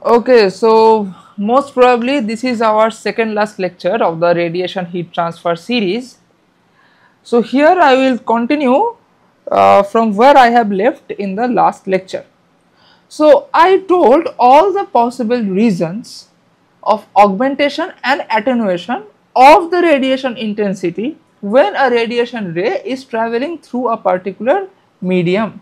Okay, so most probably this is our second last lecture of the radiation heat transfer series. So here I will continue from where I have left in the last lecture. So I told all the possible reasons of augmentation and attenuation of the radiation intensity when a radiation ray is traveling through a particular medium.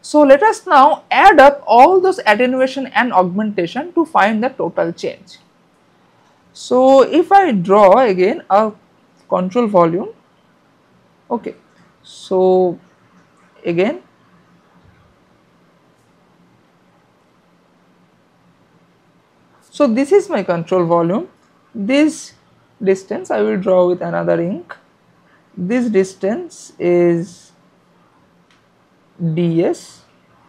So let us now add up all those attenuation and augmentation to find the total change. So if I draw again a control volume, okay, so again, so this is my control volume. This distance I will draw with another ink. This distance is ds,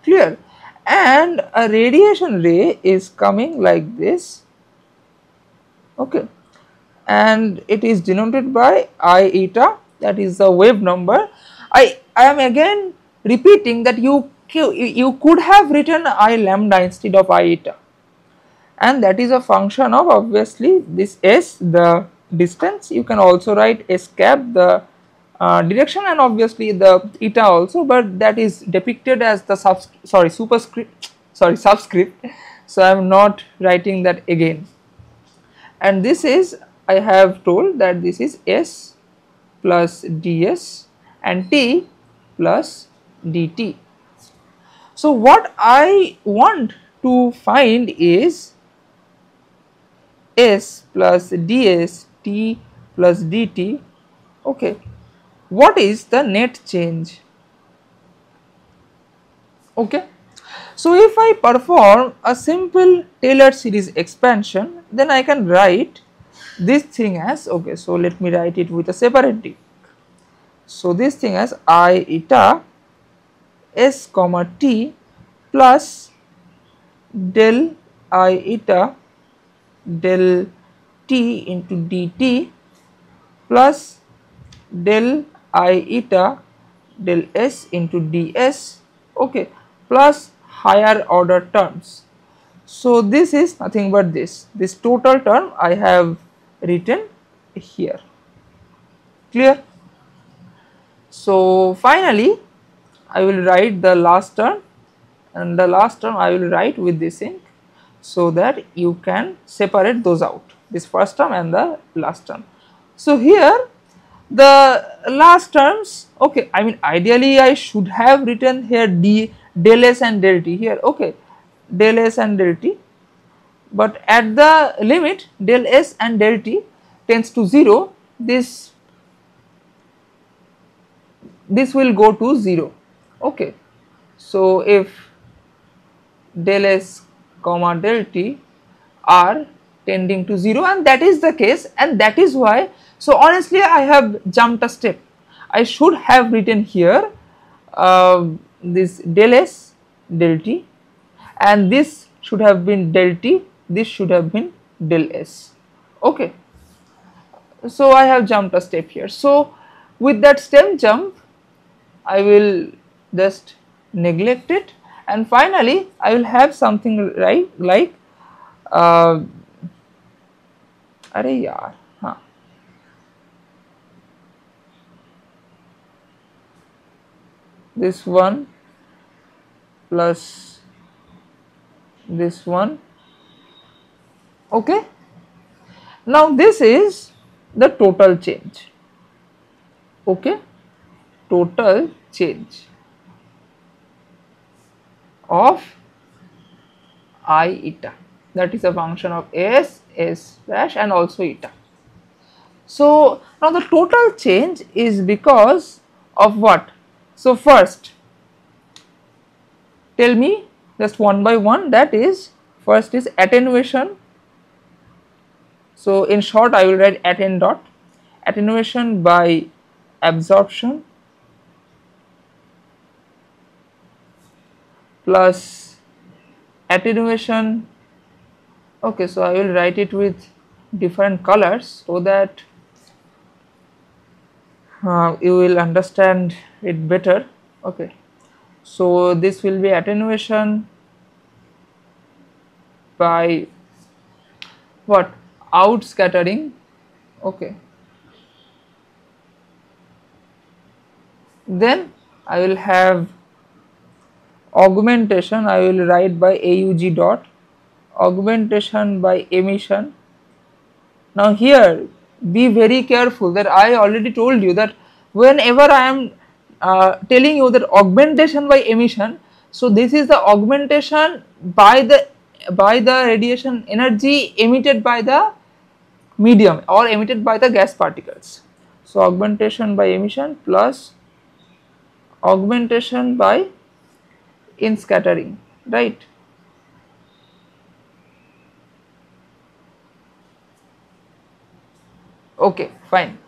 clear, and a radiation ray is coming like this, okay, and it is denoted by I eta, that is the wave number. I am again repeating that you could have written I lambda instead of I eta, and that is a function of obviously this s, the distance. You can also write s cap, the direction, and obviously the eta also, but that is depicted as the superscript, subscript, so I am not writing that again. And this is, I have told that this is s plus ds and t plus dt. So what I want to find is s plus ds, t plus dt, okay. What is the net change? Okay. So if I perform a simple Taylor series expansion, then I can write this thing as, okay, so let me write it with a separate ink. So this thing as I eta s comma t plus del I eta del t into dt plus del I eta del s into ds, okay, plus higher order terms. So this is nothing but this total term I have written here, clear. So finally I will write the last term, and the last term I will write with this ink so that you can separate those out, this first term and the last term. So here the last terms, okay, I mean ideally I should have written here del s and del t here, okay, del s and del t, but at the limit del s and del t tends to 0, this will go to 0, okay. So if del s comma del t are tending to 0, and that is the case, and that is why, so honestly I have jumped a step. I should have written here this del s del t, and this should have been del t, this should have been del s, okay. So I have jumped a step here. So with that step jump I will just neglect it, and finally I will have something right like अरे यार, हाँ, this one plus this one, okay. Now this is the total change, okay, total change of I eta, that is a function of s, s dash and also eta. So now the total change is because of what? So first tell me just one by one, that is, first is attenuation. So in short I will write atten dot, attenuation by absorption plus attenuation, okay, so I will write it with different colors so that you will understand it better, okay. So this will be attenuation by what? Out scattering. Okay. Then I will have augmentation. I will write by AUG dot augmentation by emission. Now here be very careful that I already told you that whenever I am telling you that augmentation by emission, so this is the augmentation by the radiation energy emitted by the medium or emitted by the gas particles. So augmentation by emission plus augmentation by in scattering, right? Okay, fine.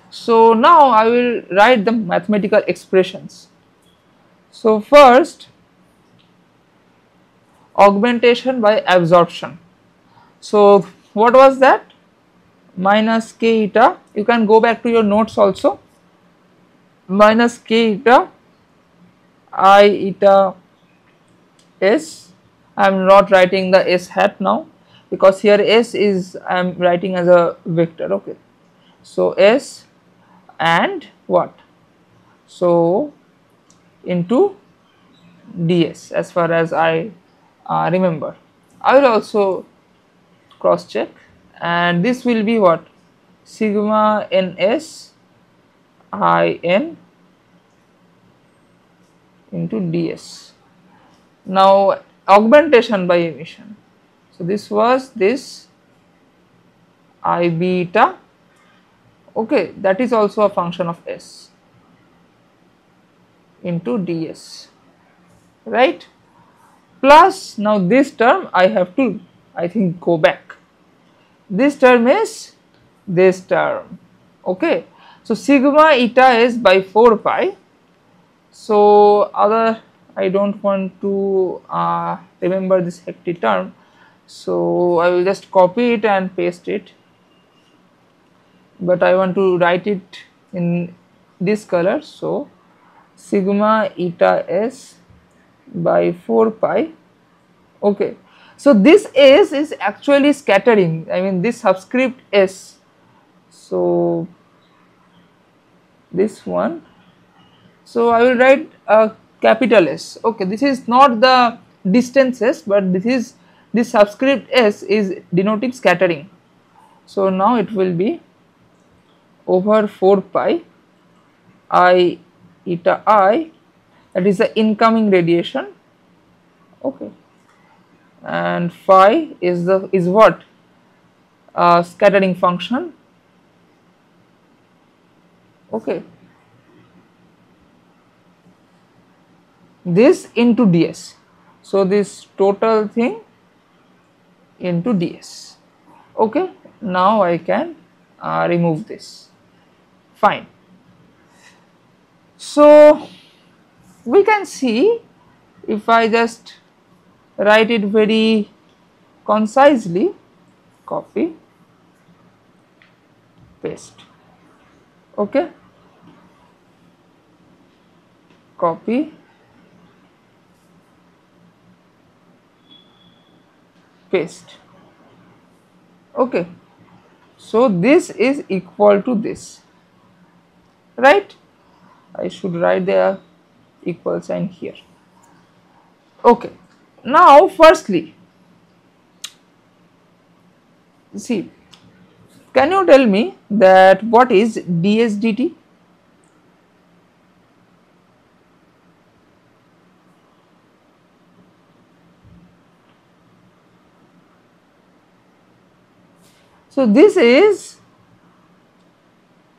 So now I will write the mathematical expressions. So first, augmentation by absorption. So what was that? Minus k eta. You can go back to your notes also. Minus k eta I eta s. I am not writing the s hat now because here s is I am writing as a vector. Okay. So s and what? So into ds as far as I remember. I will also cross check, and this will be what? Sigma ns in into ds. Now augmentation by emission. So this was this I beta. Okay, that is also a function of s into ds, right? Plus now this term I have to, I think, go back. This term is this term. Okay, so sigma eta is by 4 pi. So other, I don't want to remember this hectic term, so I will just copy it and paste it, but I want to write it in this color. So sigma eta s by 4 pi. Okay, so this s is actually scattering, I mean this subscript s. So this one, so I will write a capital S. Okay, this is not the distances, but this subscript s is denoting scattering. So now it will be over 4 pi I eta I, that is the incoming radiation. Okay, and phi is what? Scattering function. Okay, this into ds. So this total thing into ds. Okay, now I can remove this. Fine. So we can see, if I just write it very concisely, copy, paste. Okay, copy, paste. Okay, so this is equal to this, right? I should write the equal sign here. Okay, now firstly, see, can you tell me that what is ds dt? So this is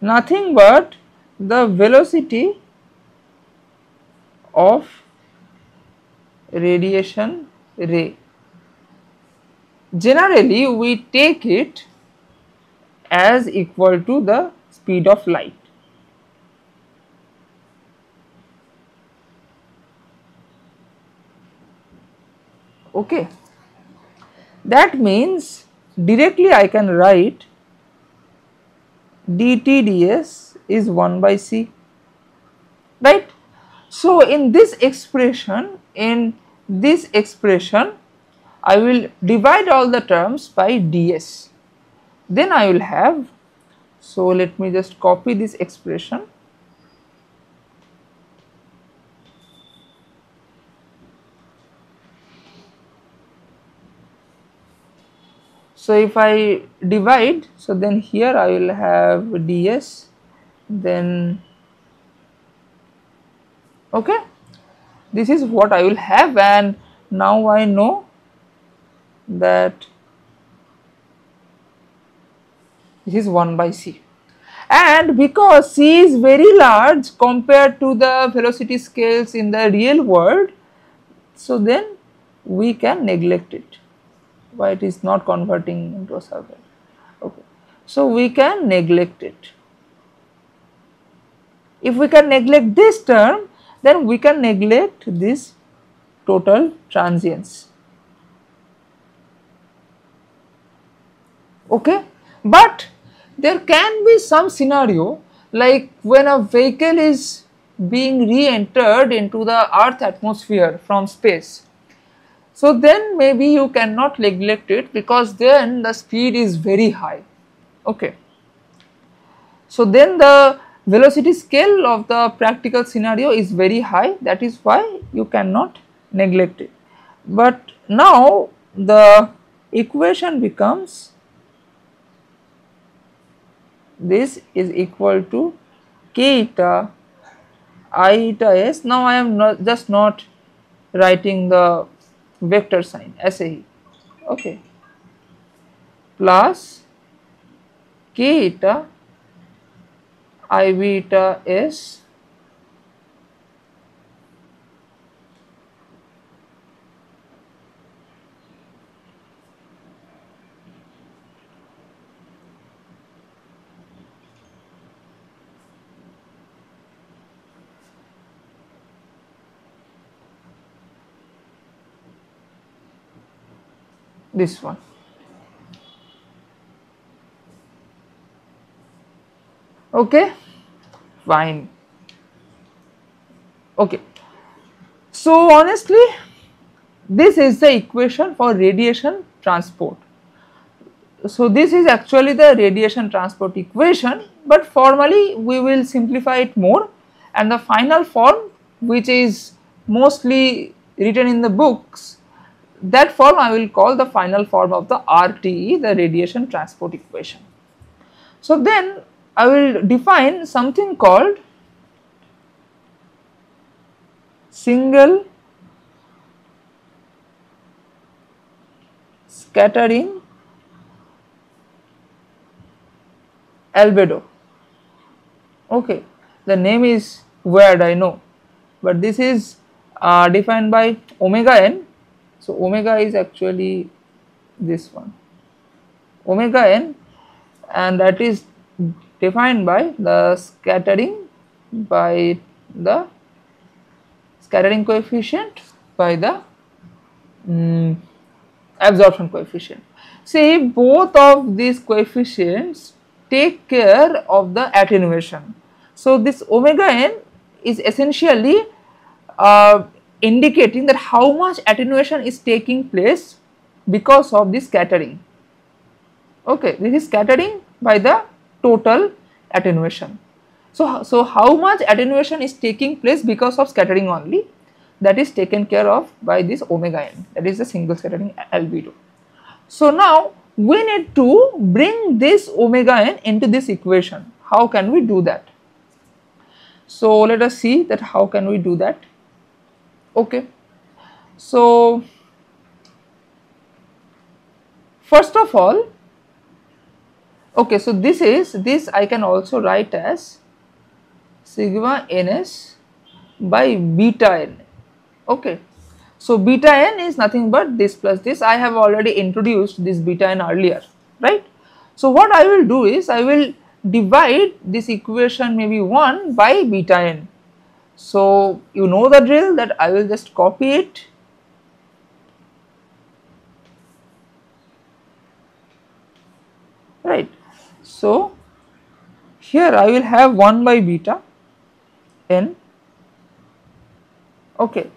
nothing but the velocity of radiation ray. Generally we take it as equal to the speed of light. Okay, that means directly I can write dt ds is 1 by c, right? So in this expression, I will divide all the terms by ds. Then I will have, so let me just copy this expression. So if I divide, so then here I will have ds, then okay, this is what I will have, and now I know that this is 1 by c. And because c is very large compared to the velocity scales in the real world, so then we can neglect it. Why it is not converting into a circle? Okay, so we can neglect it. If we can neglect this term, then we can neglect this total transients. Okay, but there can be some scenario like when a vehicle is being re-entered into the earth atmosphere from space. So then maybe you cannot neglect it, because then the speed is very high. Okay, so then the velocity scale of the practical scenario is very high, that is why you cannot neglect it. But now the equation becomes, this is equal to k eta I eta s. Now I am not writing the vector sign ऐसे ही, okay, plus k eta I beta s this one. Okay, fine. Okay, so honestly this is the equation for radiation transport. So this is actually the radiation transport equation, but formally we will simplify it more, and the final form, which is mostly written in the books, that form I will call the final form of the RTE, the radiation transport equation. So then I will define something called single scattering albedo. Okay, the name is weird, I know, but this is defined by omega n. So omega is actually this one, omega n, and that is defined by the scattering coefficient by the absorption coefficient. See, both of these coefficients take care of the attenuation. So this omega n is essentially indicating that how much attenuation is taking place because of the scattering. Okay, this is scattering by the total attenuation. So how much attenuation is taking place because of scattering only, that is taken care of by this omega n, that is the single scattering albedo. So now we need to bring this omega n into this equation. How can we do that? So let us see that how can we do that. Okay, so first of all, okay, so this I can also write as sigma ns by beta n. Okay, so beta n is nothing but this plus this. I have already introduced this beta n earlier, right? So what I will do is I will divide this equation maybe 1 by beta n. So you know the drill, that I will just copy it, right? So here I will have 1 by beta n, okay,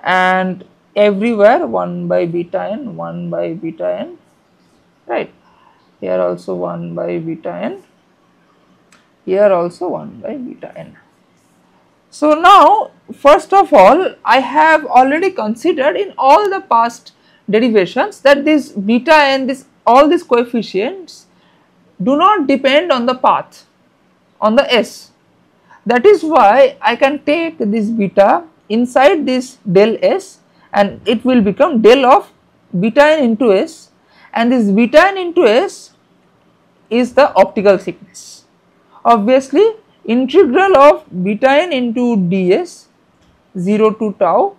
and everywhere 1 by beta n, 1 by beta n, right. Here also 1 by beta n, here also 1 by beta n. So now first of all, I have already considered in all the past derivations that this beta n, all these coefficients do not depend on the path, on the s. That is why I can take this beta inside this del s and it will become del of beta n into s, and this beta n into s is the optical thickness. Obviously, integral of beta n into ds 0 to tau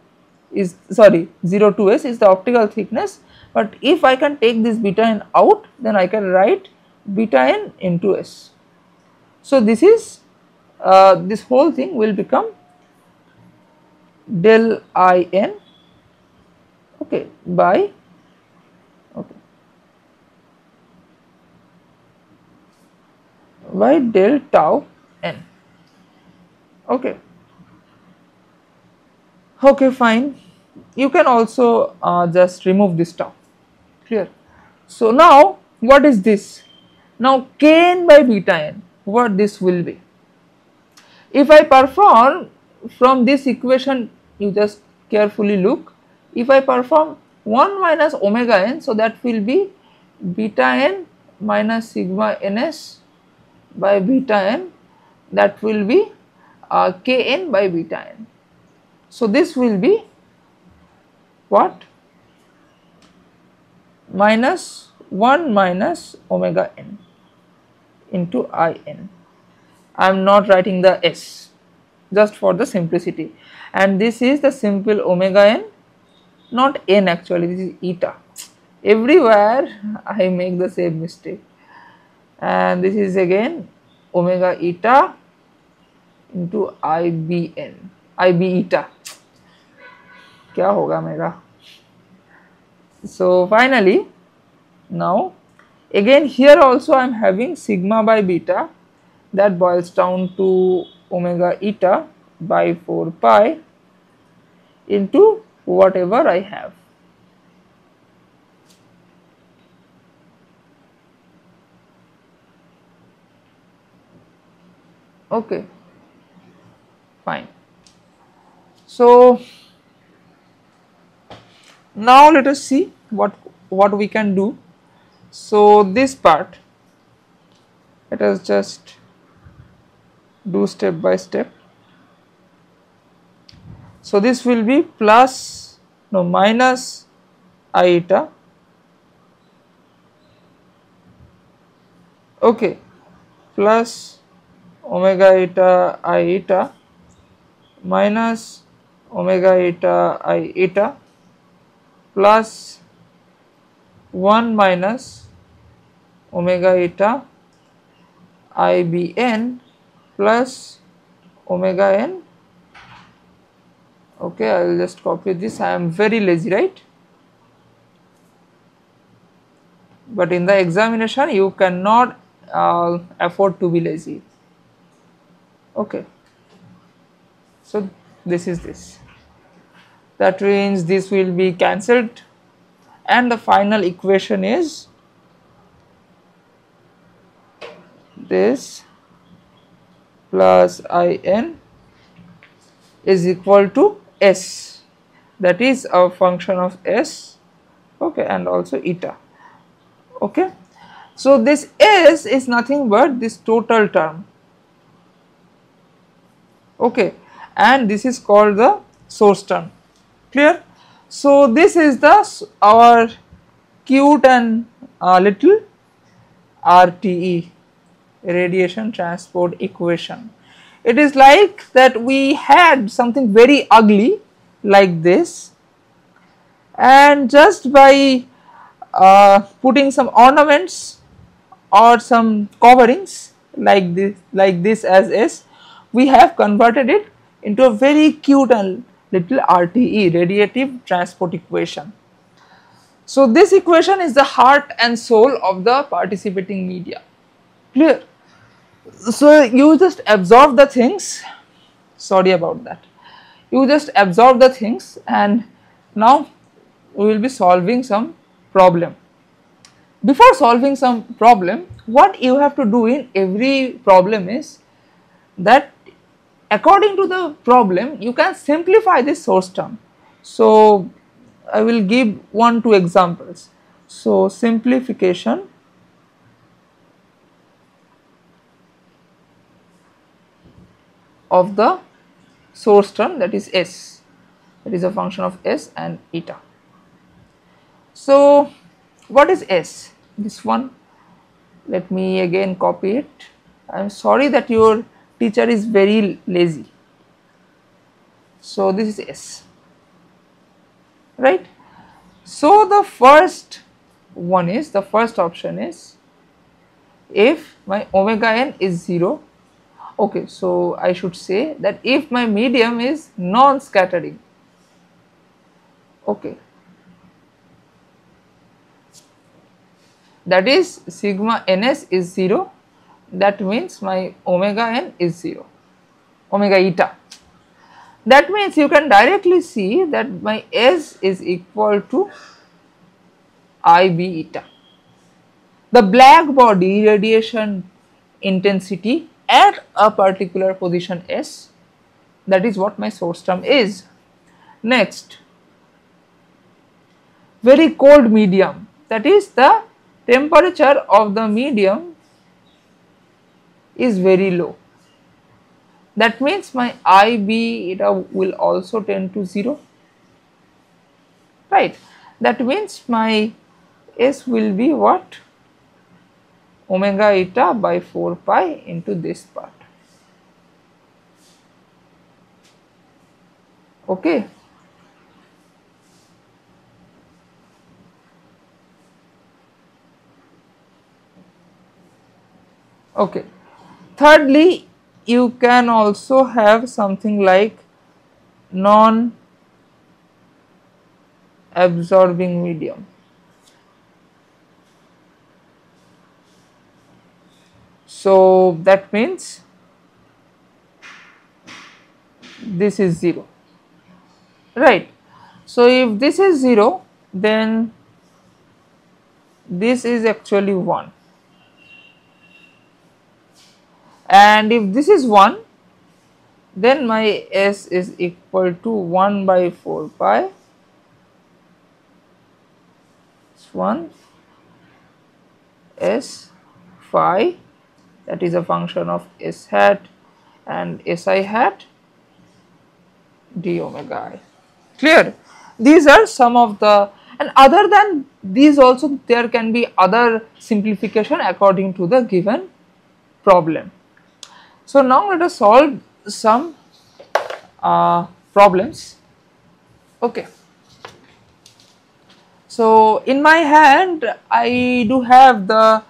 is 0 to s is the optical thickness, but if I can take this beta n out, then I can write beta n into s. So this is this whole thing will become del I n, okay, by by del tau n. Okay. Okay, fine. You can also just remove this tau. Clear? So now what is this? Now kn by beta n, what this will be? If I perform from this equation, you just carefully look. If I perform 1 minus omega n, so that will be beta n minus sigma ns by beta n, that will be kn by beta n. So this will be what? Minus 1 minus omega n into in. I am not writing the s, just for the simplicity, and this is the simple omega n, not n actually, this is eta. Everywhere I make the same mistake, and this is again omega eta into IB eta. क्या होगा मेरा? So finally, now again here also I am having sigma by beta, that boils down to omega eta by 4 pi into whatever I have. Okay, fine. So now let us see what we can do. So this part, let us just do step by step. So this will be minus I eta, okay, plus omega eta I eta minus omega eta I eta plus 1 minus omega eta IBN plus omega n. Okay, I will just copy this. I am very lazy, right? But in the examination you cannot afford to be lazy. Okay, so this is this. That means this will be cancelled, and the final equation is this plus in is equal to s, that is a function of s, okay, and also eta. Okay, so this s is nothing but this total term, okay, and this is called the source term. Clear? So this is the our cute and little RTE, radiation transport equation. It is like that we had something very ugly like this, and just by putting some ornaments or some coverings like this as S, we have converted it into a very cute and little RTE, radiative transport equation. So this equation is the heart and soul of the participating media. Clear? So you just absorb the things, sorry about that, you just absorb the things, and now we will be solving some problem. Before solving some problem, what you have to do in every problem is that according to the problem you can simplify this source term. So I will give 1-2 examples. So simplification of the source term, that is S, that is a function of S and eta. So what is S? This one, let me again copy it. I am sorry that your teacher is very lazy. So this is S, right? So the first option is if my omega n is 0. Okay, so I should say that if my medium is non-scattering. Okay, that is sigma ns is 0, that means my omega n is 0, omega eta. That means you can directly see that my S is equal to IB eta. The black body radiation intensity at a particular position S, that is what my source term is. Next, very cold medium, that is the temperature of the medium is very low. That means my IB eta will also tend to 0, right? That means my S will be what? Omega eta by 4 pi into this part. Okay. Okay. Thirdly, you can also have something like non-absorbing medium. So that means this is 0, right? So if this is 0, then this is actually 1, and if this is 1, then my S is equal to 1 by 4 pi, it's 1 S phi, that is a function of S hat and SI hat d omega I. Clear? These are some of the, and other than these also there can be other simplification according to the given problem. So now let us solve some problems. Okay. So in my hand I do have the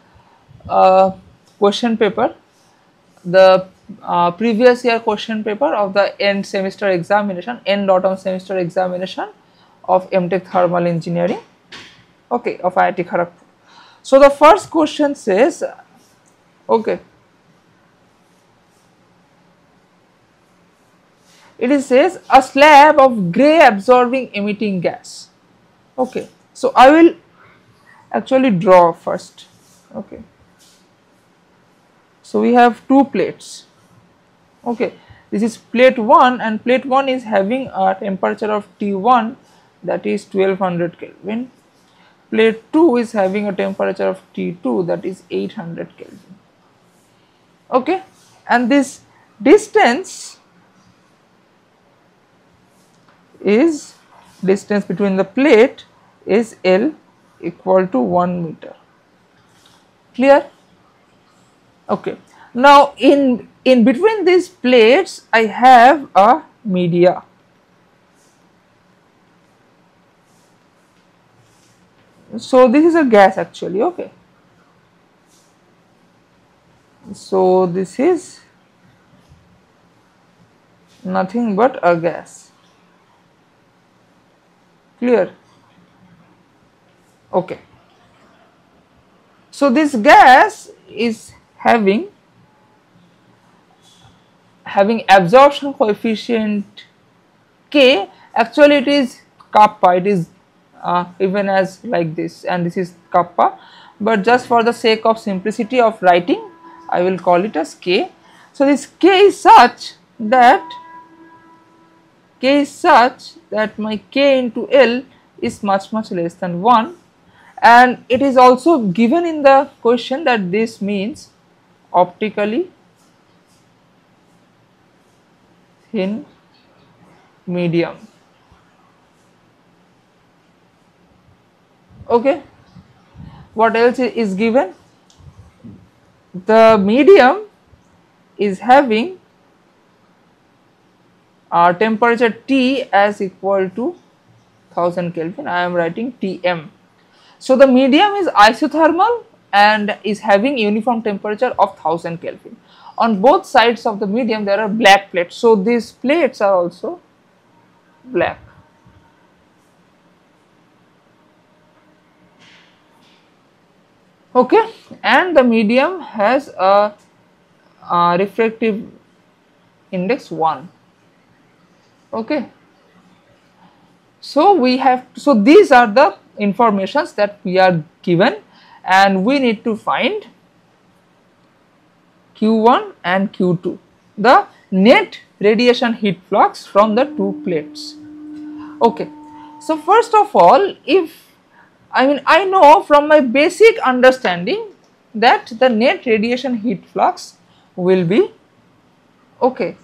question paper, the previous year question paper of the end semester examination, end autumn semester examination of M.Tech thermal engineering, okay, of IIT Kharagpur. So the first question says, okay, it says a slab of gray absorbing emitting gas. Okay, so I will actually draw first. Okay, so we have two plates. Okay, this is plate 1, and plate 1 is having a temperature of T1, that is 1200 Kelvin. Plate 2 is having a temperature of T2, that is 800 Kelvin. Okay, and this distance between the plate is L equal to 1 meter. Clear? Okay. Now in between these plates I have a media. So this is a gas actually, okay. So this is nothing but a gas. Clear? Okay. So this gas is having absorption coefficient K, actually it is kappa, it is even as like this, and this is kappa, but just for the sake of simplicity of writing I will call it as k. So this k is such that my k into L is much less than 1, and it is also given in the question that this means optically thin medium. Okay, what else is given? The medium is having temperature T as equal to 1000 Kelvin. I am writing Tm. So the medium is isothermal and is having uniform temperature of 1000 Kelvin. On both sides of the medium there are black plates, so these plates are also black. Okay, and the medium has a refractive index 1. Okay, so these are the informations that we are given, and we need to find Q1 and Q2, the net radiation heat flux from the two plates. Okay, so first of all, I know from my basic understanding that the net radiation heat flux will be, okay,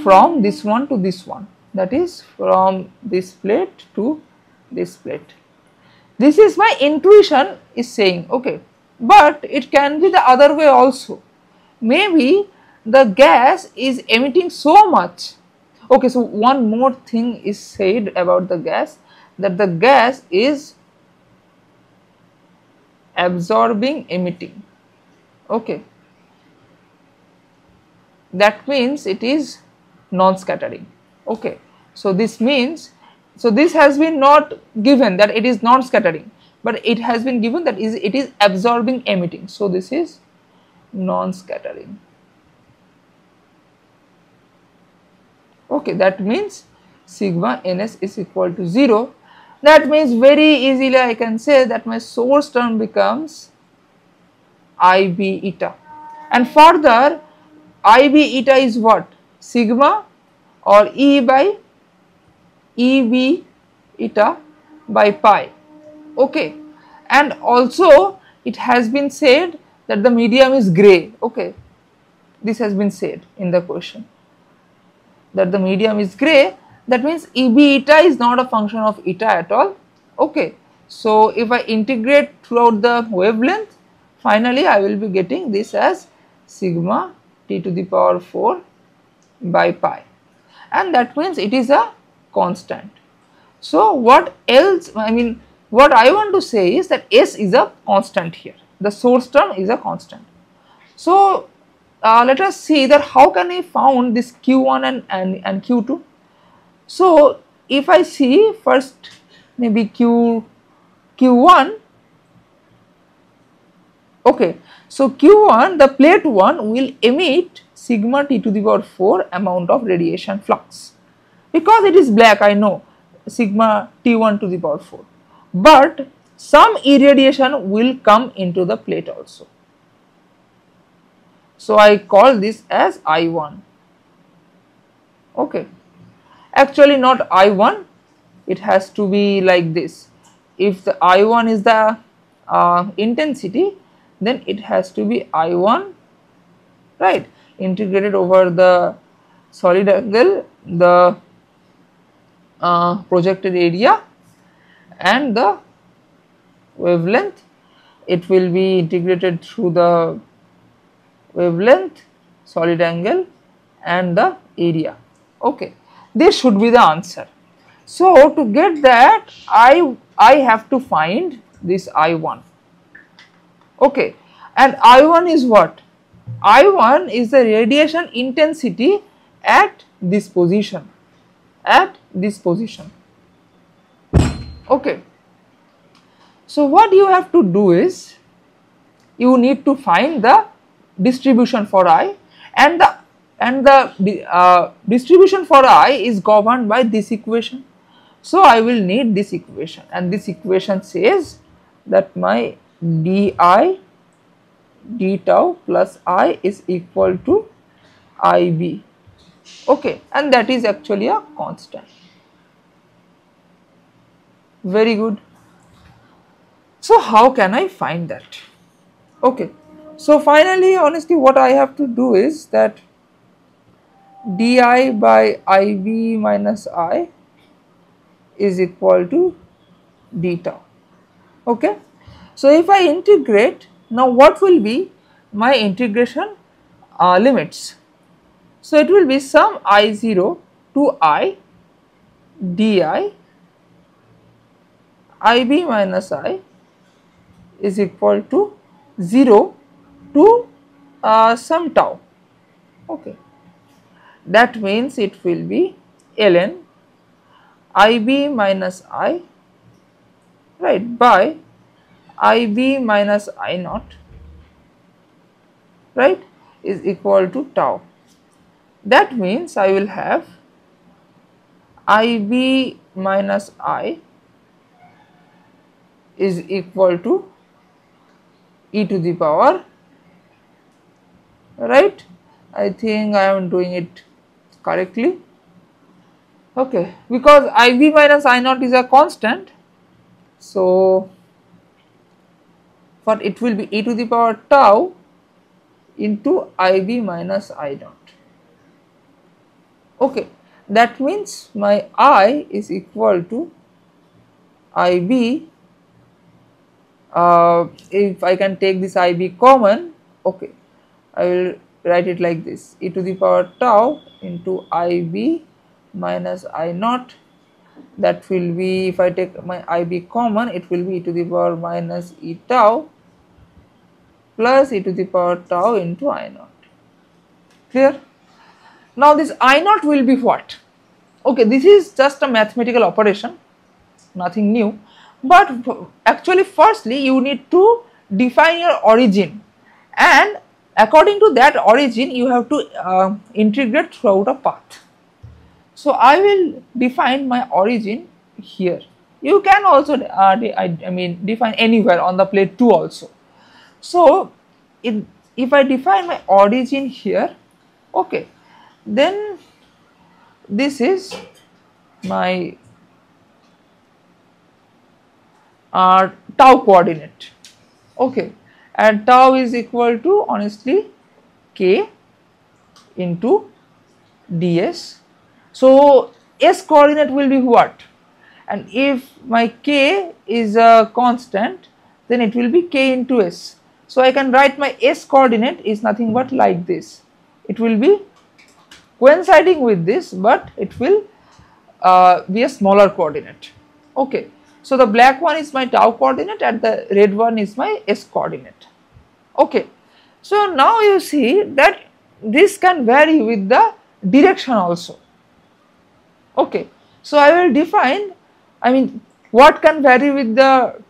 from this one to this one, that is from this plate to this plate. This is my intuition is saying, okay, but it can be the other way also. Maybe the gas is emitting so much. Okay, so one more thing is said about the gas, that the gas is absorbing emitting. Okay, that means it is non-scattering. Okay, so this means, so this has been not given that it is non-scattering, but it has been given that it is absorbing emitting. So this is non-scattering. Okay, that means sigma ns is equal to 0. That means very easily I can say that my source term becomes IB eta, and further IB eta is what? Sigma or E by EB eta by pi. Okay, and also it has been said that the medium is grey. Okay, this has been said in the question that the medium is grey. That means EB eta is not a function of eta at all. Okay, so if I integrate throughout the wavelength, finally I will be getting this as sigma T to the power 4 by pi, and that means it is a constant. So what else, what I want to say is that S is a constant here, the source term is a constant. So let us see that how can I found this Q1 and Q2. So if I see first maybe Q1, okay, so Q1, the plate 1 will emit sigma T to the power 4 amount of radiation flux, because it is black, I know, sigma T1 to the power 4, but some irradiation will come into the plate also. So I call this as I1. Okay, actually not I1, it has to be like this. If the I1 is the intensity, then it has to be I1, right, integrated over the solid angle, the projected area and the wavelength. It will be integrated through the wavelength, solid angle and the area. Okay, this should be the answer. So to get that, I have to find this I1. Okay, and I1 is what? I1 is the radiation intensity at this position, Okay, so what you have to do is you need to find the distribution for I, and the distribution for I is governed by this equation. So I will need this equation, and this equation says that my di d tau plus I is equal to IB, okay, and that is actually a constant. Very good. So how can I find that? Okay, so finally, honestly, what I have to do is that di by IB minus I is equal to d tau. Okay, so if I integrate, now what will be my integration limits? So it will be sum I0 to I di IB minus I is equal to 0 to some tau. Okay, that means it will be ln IB minus I, right, by IB minus I naught, right, is equal to tau. That means I will have IB minus I is equal to e to the power, right, I think I am doing it correctly. Okay, because IB minus I naught is a constant, so for it will be e to the power tau into IB minus I naught. Okay, that means my I is equal to IB, if I can take this IB common, okay, I will write it like this, e to the power tau into IB minus I naught, that will be, if I take my IB common, it will be e to the power minus e tau plus e to the power tau into I naught. Clear? Now this I naught will be what? Okay, this is just a mathematical operation, nothing new, but actually firstly you need to define your origin, and according to that origin you have to integrate throughout a path. So I will define my origin here. You can also define anywhere on the plate 2 also. So if I define my origin here, okay, then this is my tau coordinate, okay, and tau is equal to honestly k into ds. So s coordinate will be what? And if my k is a constant, then it will be k into s. So I can write my s coordinate is nothing but like this. It will be coinciding with this, but it will be a smaller coordinate. Okay, so the black one is my tau coordinate and the red one is my s coordinate. Okay, so now you see that this can vary with the direction also. Okay, so I will define, what can vary with the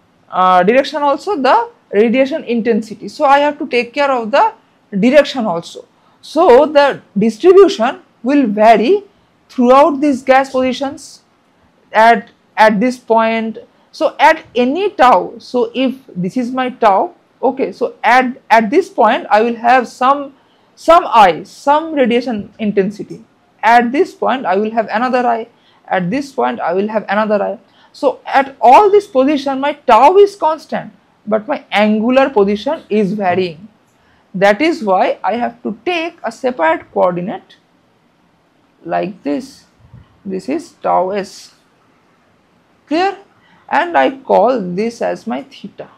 direction also? The radiation intensity. So I have to take care of the direction also. So the distribution will vary throughout these gas positions at this point. So at any tau, so if this is my tau, okay, so at this point I will have some radiation intensity. At this point I will have another I, at this point I will have another I. So at all this position my tau is constant, but my angular position is varying. That is why I have to take a separate coordinate like this. This is tau s. Clear? And I call this as my theta.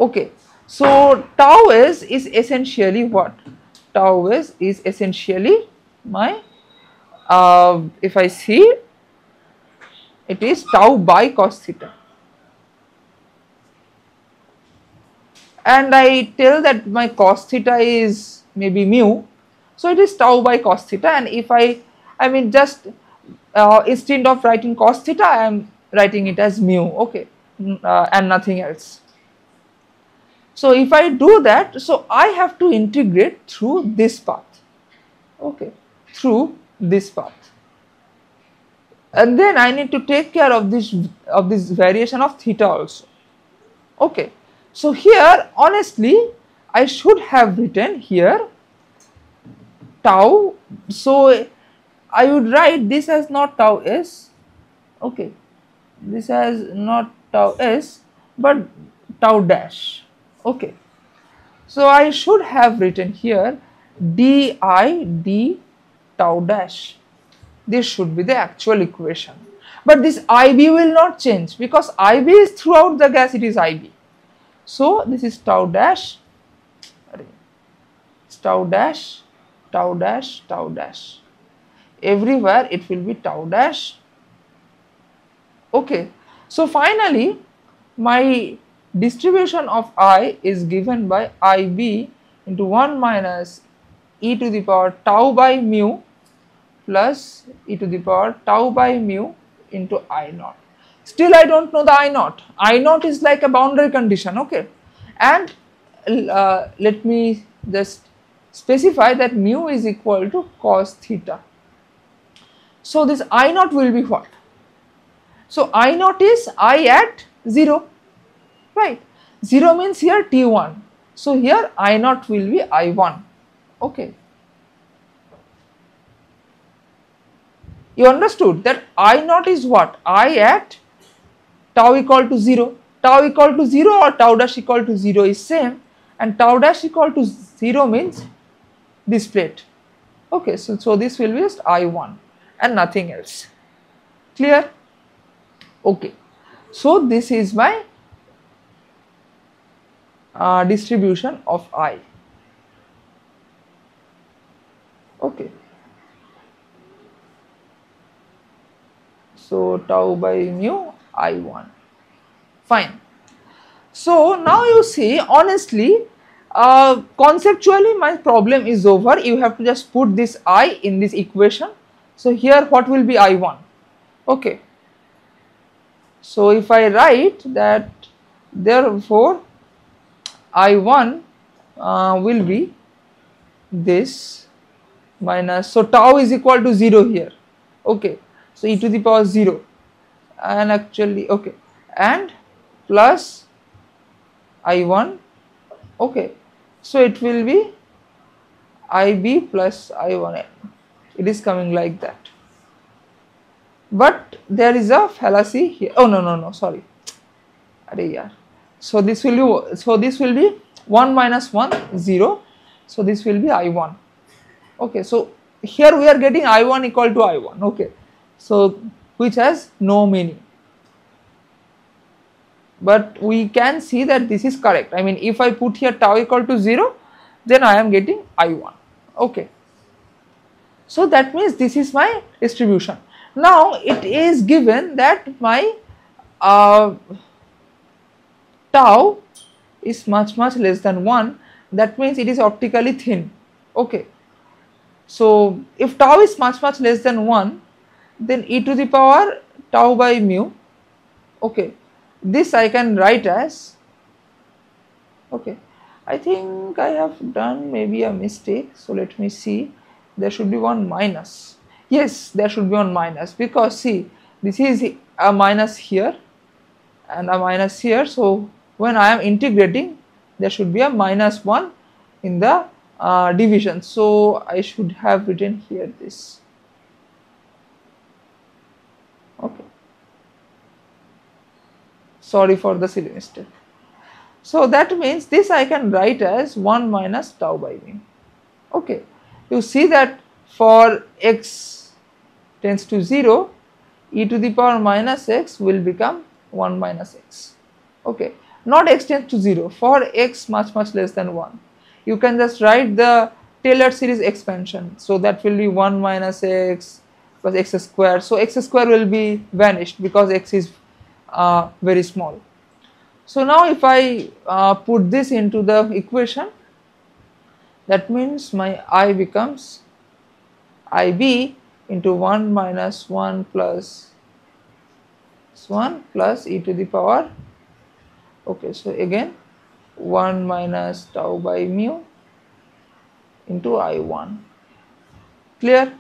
Okay, so tau s is essentially what? Tau s is essentially my, if I see, it is tau by cos theta. And I tell that my cos theta is maybe mu, so it is tau by cos theta, and if just instead of writing cos theta I am writing it as mu, okay, and nothing else. So if I do that, so I have to integrate through this path, okay, through this path. and then I need to take care of this variation of theta also. Okay, so here honestly I should have written here tau, so I would write this as not tau s, okay, this as not tau s but tau dash, okay. So I should have written here di d tau dash. This should be the actual equation, but this IB will not change because IB is throughout the gas, it is IB. So this is tau dash, tau dash, tau dash, tau dash. Everywhere it will be tau dash. Okay, so finally my distribution of I is given by IB into 1 minus e to the power tau by mu plus e to the power tau by mu into I naught. Still I don't know the I naught. I naught is like a boundary condition, okay. And let me just specify that mu is equal to cos theta. So this I naught will be what? So I naught is I at 0, right? 0 means here T1. So here I naught will be I1, okay. You understood that I naught is what? I at tau equal to 0. Tau equal to 0 or tau dash equal to 0 is same, and tau dash equal to 0 means this plate. Okay, so this will be just I1 and nothing else. Clear? Okay, so this is my distribution of I. Okay, so tau by mu I1, fine. So now you see, honestly, conceptually my problem is over. You have to just put this I in this equation. So here what will be I1? Okay, so if I write that therefore I1 will be this minus, so tau is equal to 0 here, okay, so e to the power 0, and actually okay, and plus I1, okay, so it will be IB plus I1, it is coming like that. But there is a fallacy here. Oh no, sorry. So this will be 1 minus 1 0. So this will be I1. Okay, so here we are getting I1 equal to I1. Okay, so which has no meaning. But we can see that this is correct. I mean, if I put here tau equal to 0, then I am getting I1. Okay, so that means this is my distribution. Now it is given that my tau is much less than 1, that means it is optically thin, okay. So if tau is much less than 1, then e to the power tau by mu, okay, this I can write as, okay, I think I have done maybe a mistake, so let me see, there should be one minus. Yes, there should be one minus, because see, this is a minus here and a minus here, so when I am integrating there should be a minus 1 in the division, so I should have written here this, okay, sorry for the silly mistake. So that means this I can write as 1 minus tau by mu, okay. You see that for x tends to 0, e to the power minus x will become 1 minus x, okay, not x tends to 0, for x much less than 1, you can just write the Taylor series expansion, so that will be 1 minus x plus x square, so x square will be vanished because x is very small. So now if I put this into the equation, that means my I becomes IB into 1 minus 1 plus 1 plus e to the power, okay, so again 1 minus tau by mu into I1. Clear?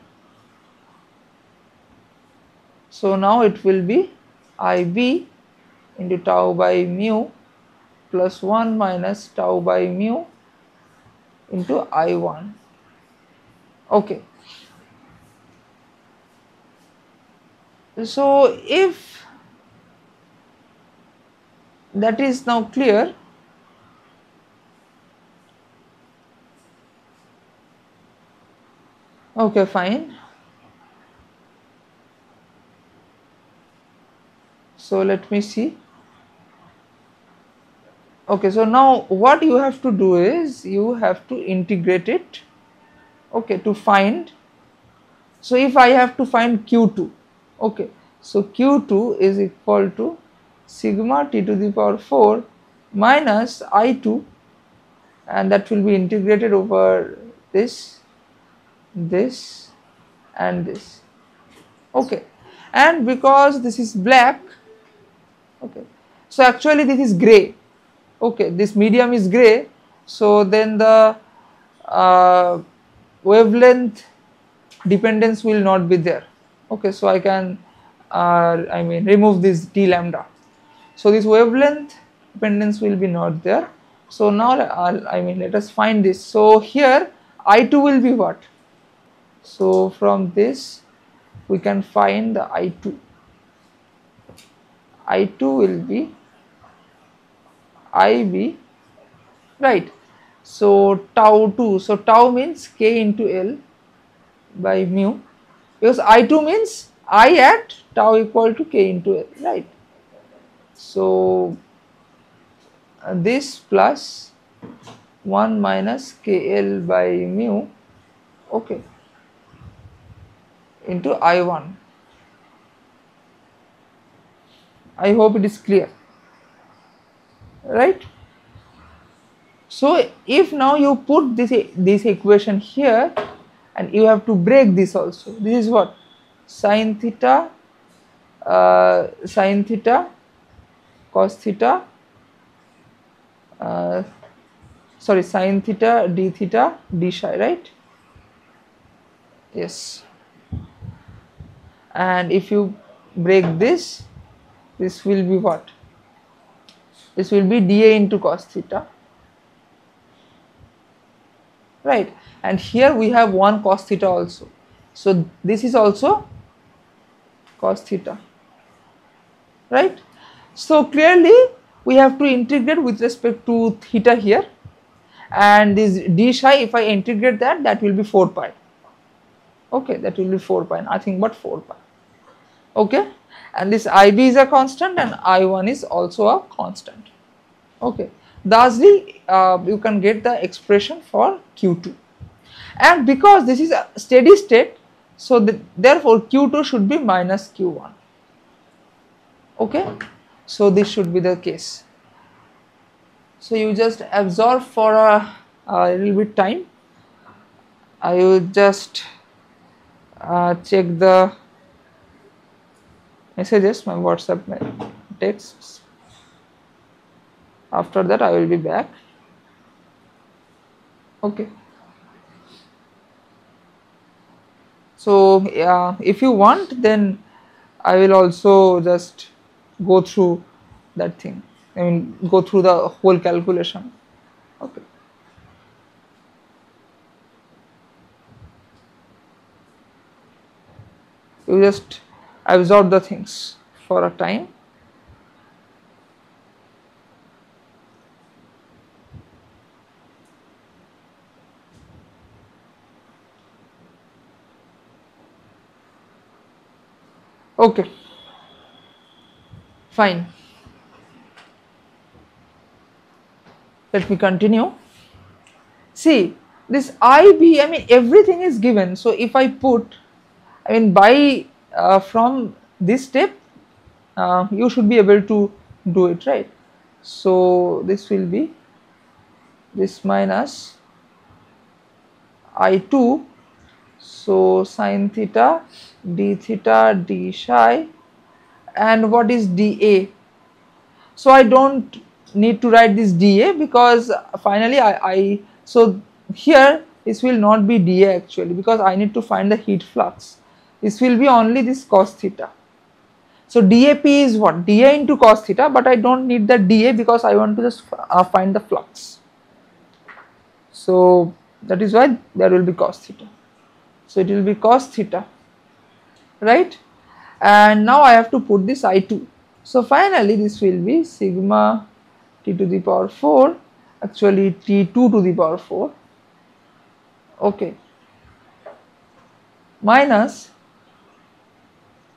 So now it will be IB into tau by mu plus 1 minus tau by mu into I1. Okay. So if that is now clear, okay, fine. So let me see. Okay, so now what you have to do is you have to integrate it, okay, to find. So if I have to find Q2, okay, so Q2 is equal to sigma t to the power 4 minus I2, and that will be integrated over this, this and this, okay. And because this is black, okay, so actually this is gray, okay, this medium is gray, so then the wavelength dependence will not be there, okay. So I can remove this d lambda, so this wavelength dependence will be not there. So now let us find this. So here I2 will be what? So from this we can find the I2. I2 will be IB, right? So tau 2, so tau means k into L by mu, because I2 means I at tau equal to k into L, right? So this plus 1 minus KL by mu, okay, into I1. I hope it is clear, right? So if now you put this equation here, and you have to break this also. This is what? Sin theta, cos theta, sin theta, d psi, right? Yes. And if you break this, this will be what? This will be dA into cos theta, right? And here we have one cos theta also, so this is also cos theta, right? So clearly we have to integrate with respect to theta here, and this d psi, if I integrate that, that will be 4 pi, okay, that will be 4 pi, nothing but 4 pi, okay. And this IB is a constant and I1 is also a constant, okay. Thusly you can get the expression for Q2, and because this is a steady state, so therefore Q2 should be minus Q1, okay. So this should be the case. So you just absorb for a little bit time. I will just check the messages, my WhatsApp texts. After that I will be back, okay. So if you want, then I will also just go through that thing, go through the whole calculation, okay. You just absorb the things for a time. Okay, fine. Let me continue. See, this IB, everything is given. So if I put, by from this step, you should be able to do it, right? So this will be this minus I2, so sin theta, d psi, and what is dA? So I don't need to write this dA, because finally so here this will not be dA actually, because I need to find the heat flux. This will be only this cos theta, So DAP is what? dA into cos theta, but I don't need the dA because I want to just find the flux. So that is why there will be cos theta. So it will be cos theta, right? And now I have to put this I2. So finally this will be sigma t to the power 4, actually T2 to the power 4, okay, minus,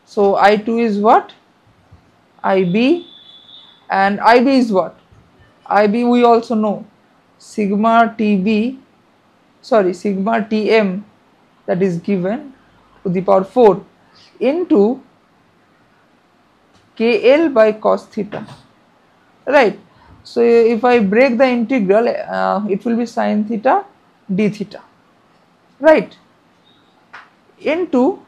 so I2 is what? IB, and IB is what? IB we also know, sigma TB, sorry, sigma Tm, that is given to the power 4 into KL by cos theta, right? So if I break the integral, it will be sin theta d theta, right, into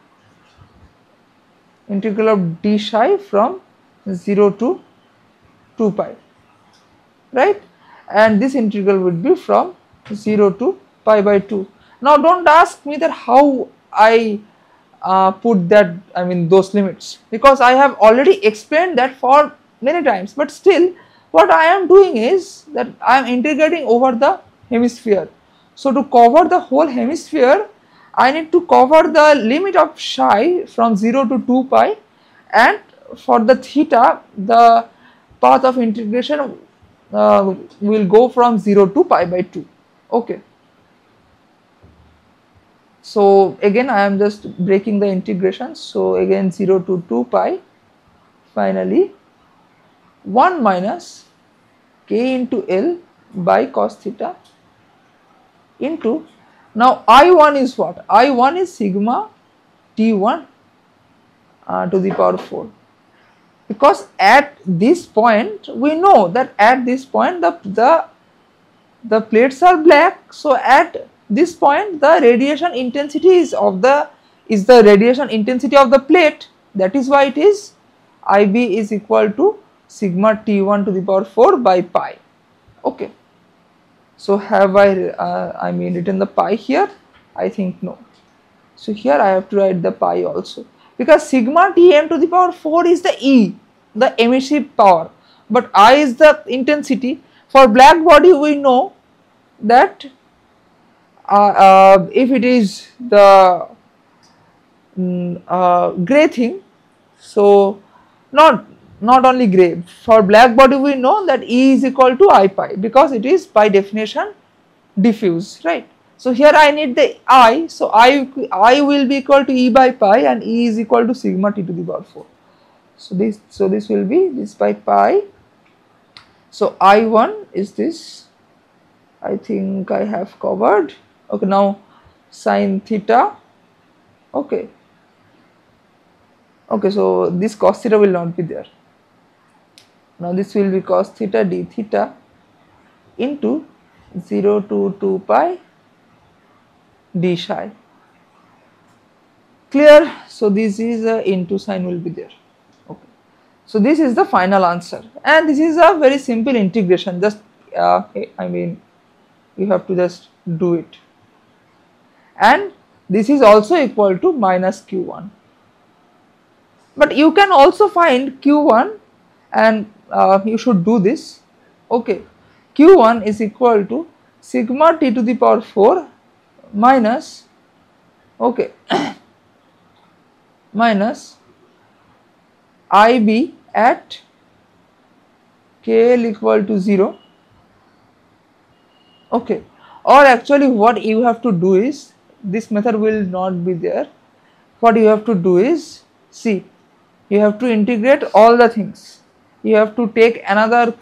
integral of d psi from 0 to 2 pi, right, and this integral would be from 0 to pi by 2. Now don't ask me that how I put that, I mean those limits, because I have already explained that for many times, but still what I am doing is that I am integrating over the hemisphere. So to cover the whole hemisphere, I need to cover the limit of psi from 0 to 2 pi, and for the theta the path of integration will go from 0 to pi by 2, okay. So again I am just breaking the integration, so again 0 to 2 pi, finally 1 minus k into L by cos theta into, now I1 is what? I1 is sigma T1 to the power 4, because at this point we know that at this point the plates are black, so at this point the radiation intensity is the radiation intensity of the plate, that is why it is IB is equal to sigma T1 to the power 4 by pi, okay. So have I mean written the pi here? I think no. So here I have to write the pi also, because sigma Tm to the power 4 is the E, the emissive power, but I is the intensity. For black body we know that if it is the gray thing, so not only gray, for black body we know that E is equal to I pi, because it is by definition diffuse, right. So here I need the I, so I will be equal to E by pi, and E is equal to sigma T to the power 4. So this will be this by pi. So I1 is this, I think I have covered, okay. Now sin theta, okay, so this cos theta will not be there. Now this will be cos theta d theta into 0 to 2 pi d psi, clear. So this is into sign will be there, okay. So this is the final answer, and this is a very simple integration, just I mean you have to just do it, and this is also equal to minus q1, but you can also find q1, and you should do this, okay. Q1 is equal to sigma T to the power 4 minus, okay, minus IB at KL equal to 0, okay. Or actually what you have to do is, this method will not be there, what you have to do is, see, you have to integrate all the things, you have to take another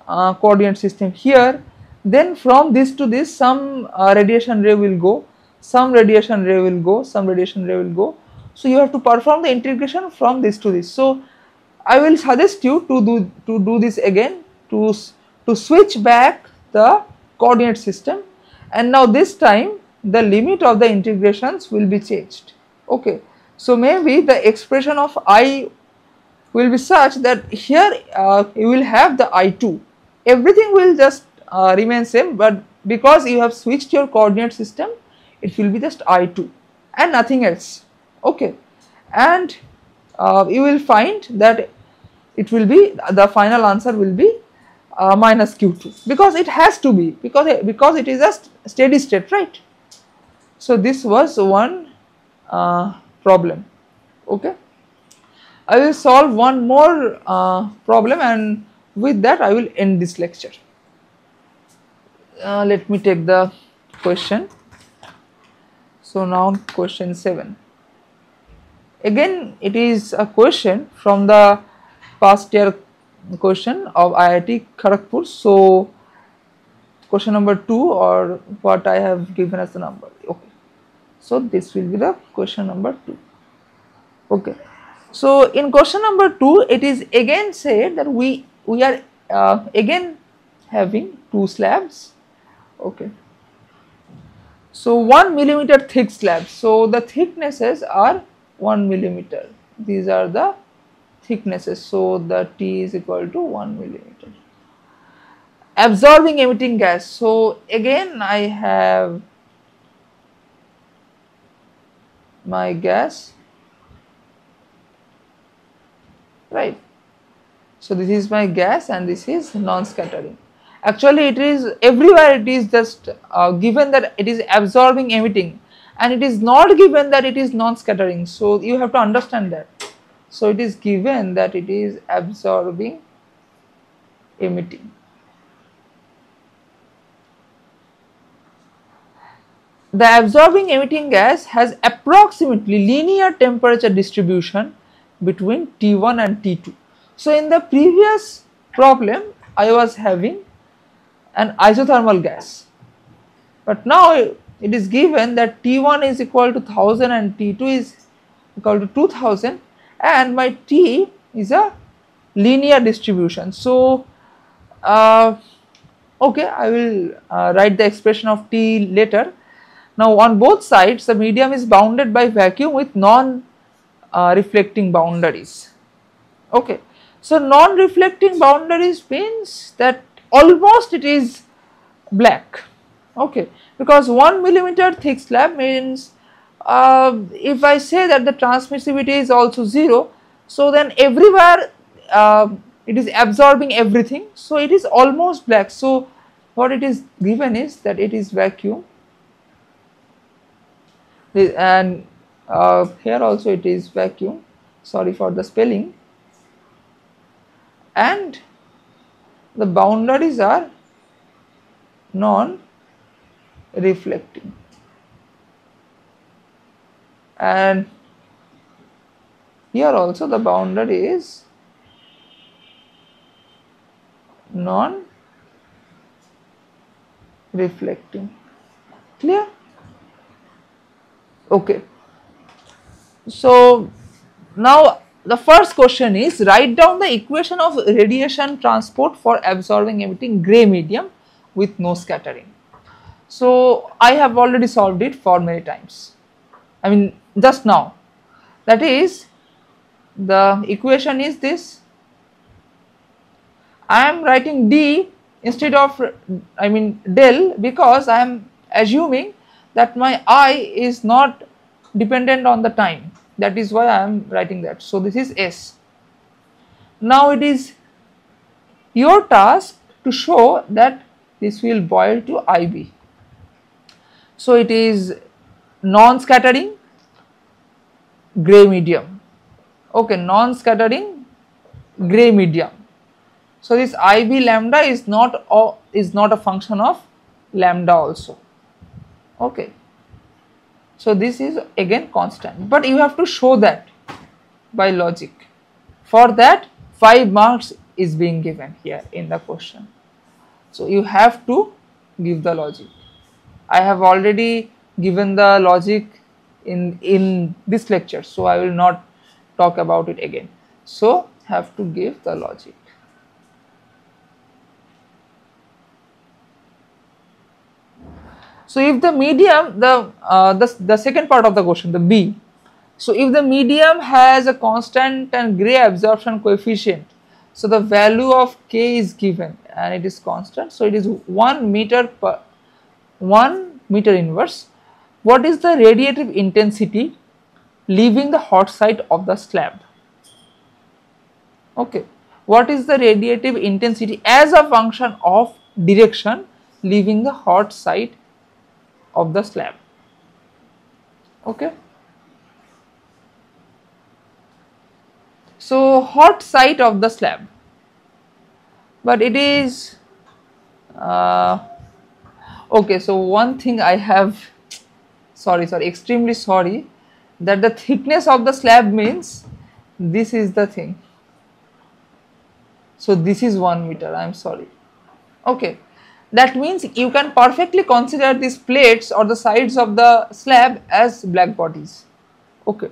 coordinate system here, then from this to this some radiation ray will go, some radiation ray will go, some radiation ray will go, so you have to perform the integration from this to this. So I will suggest you to do this again, to switch back the coordinate system, and now this time the limit of the integrations will be changed, okay. So maybe the expression of I will be such that here you will have the I2, everything will just remain same, but because you have switched your coordinate system, it will be just I2 and nothing else, okay. And you will find that it will be, the final answer will be minus Q2, because it has to be, because it is a steady state, right. So this was one problem. Okay, I will solve one more problem, and with that I will end this lecture. Let me take the question. So now question 7. Again it is a question from the past year question of IIT Kharagpur. So question number 2, or what I have given as the number. Okay, so this will be the question number 2. Okay, so in question number 2 it is again said that we are again having two slabs. Okay, so 1 millimeter thick slab. So the thicknesses are 1 millimeter. These are the thicknesses. So the T is equal to 1 millimeter. Absorbing emitting gas. So again I have my gas, right. So this is my gas and this is non-scattering. Actually it is everywhere, it is just given that it is absorbing emitting, and it is not given that it is non-scattering. So you have to understand that. So it is given that it is absorbing emitting. The absorbing emitting gas has approximately linear temperature distribution between T1 and T2. So in the previous problem I was having an isothermal gas, but now it is given that T1 is equal to 1000 and T2 is equal to 2000, and my T is a linear distribution. So okay, I will write the expression of T later. Now on both sides the medium is bounded by vacuum with non-reflecting boundaries. Okay, so non-reflecting boundaries means that almost it is black. Okay, because 1 millimeter thick slab means if I say that the transmissivity is also 0, so then everywhere it is absorbing everything, so it is almost black. So what it is given is that it is vacuum, and here also it is vacuum, sorry for the spelling, and the boundaries are non-reflecting, and here also the boundary is non-reflecting. Clear? Okay, so now the first question is, write down the equation of radiation transport for absorbing emitting gray medium with no scattering. So I have already solved it for many times, I mean just now. That is, the equation is this. I am writing D instead of del, because I am assuming that my I is not dependent on the time. That is why I am writing that. So this is S. Now it is your task to show that this will boil to IB. So it is non-scattering gray medium. Okay, non-scattering gray medium. So this IB lambda is not a function of lambda also. Okay. So this is again constant, but you have to show that by logic. For that 5 marks is being given here in the question. So you have to give the logic. I have already given the logic in this lecture, so I will not talk about it again. So have to give the logic. So if the medium, the second part of the question, the B. So if the medium has a constant and gray absorption coefficient, so the value of K is given and it is constant. So it is 1 meter inverse. What is the radiative intensity leaving the hot side of the slab? Okay, what is the radiative intensity as a function of direction leaving the hot side of the slab? Okay, so hot side of the slab, but it is uh, okay. So one thing I have, sorry, extremely sorry, that the thickness of the slab means this is the thing. So this is 1 meter, I am sorry. Okay, that means you can perfectly consider these plates or the sides of the slab as black bodies. Okay,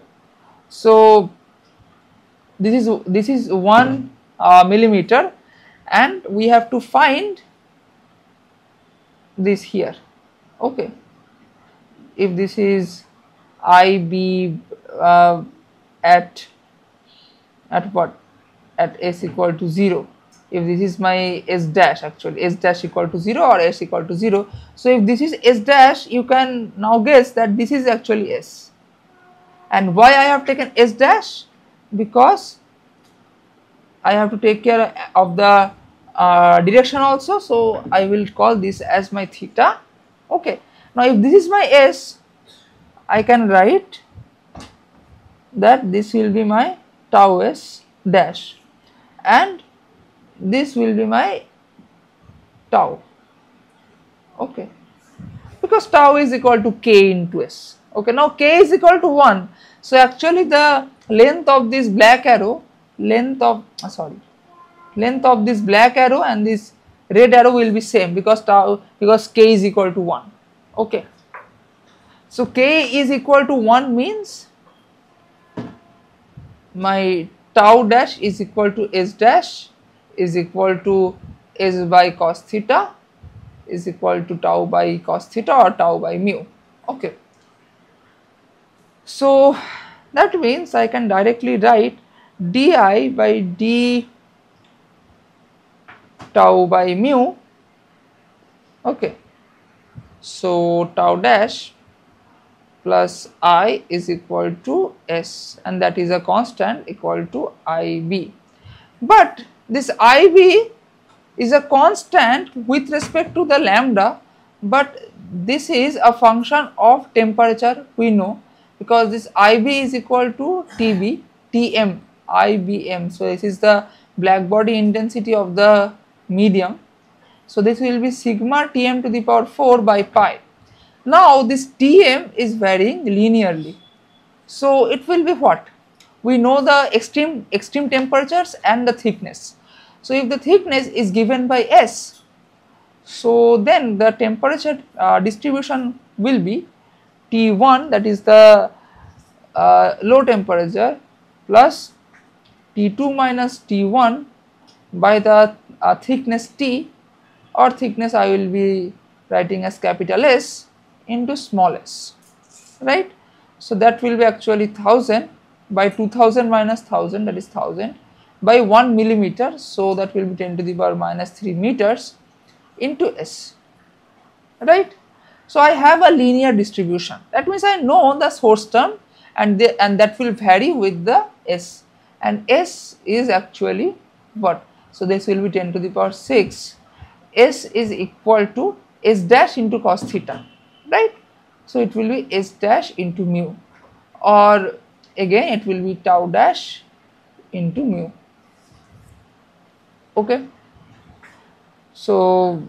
so this is 1 millimeter, and we have to find this here. Okay, if this is IB at what, at s equal to 0, if this is my s dash, actually s dash equal to 0 or s equal to 0. So if this is s dash, you can now guess that this is actually s. And why I have taken s dash? Because I have to take care of the direction also, so I will call this as my theta. Okay, now if this is my s, I can write that this will be my tau s dash, and this will be my tau. Okay, because tau is equal to k into s. Okay, now k is equal to 1, so actually the length of this black arrow, length of this black arrow and this red arrow will be same, because k is equal to 1. Okay, so k is equal to 1 means my tau dash is equal to s dash is equal to s by cos theta is equal to tau by cos theta or tau by mu. Okay, so that means I can directly write di by d tau by mu. Okay, so tau dash plus I is equal to S, and that is a constant equal to IB. But this IB is a constant with respect to the lambda, but this is a function of temperature, we know, because this IB is equal to TB, TM, IBM. So this is the black body intensity of the medium. So this will be sigma Tm to the power 4 by pi. Now this Tm is varying linearly, so it will be what? We know the extreme temperatures and the thickness. So if the thickness is given by S, so then the temperature distribution will be T1, that is the low temperature, plus T2 minus T1 by the thickness T, or thickness I will be writing as capital S, into small s, right? So that will be actually 1000 by 2000 minus 1000, that is 1000 by 1 millimeter, so that will be 10 to the power minus 3 meters into s, right? So I have a linear distribution, that means I know the source term, and that will vary with the s, and s is actually what? So this will be 10 to the power 6, s is equal to s dash into cos theta, right? So it will be s dash into mu, or again it will be tau dash into mu. Okay, so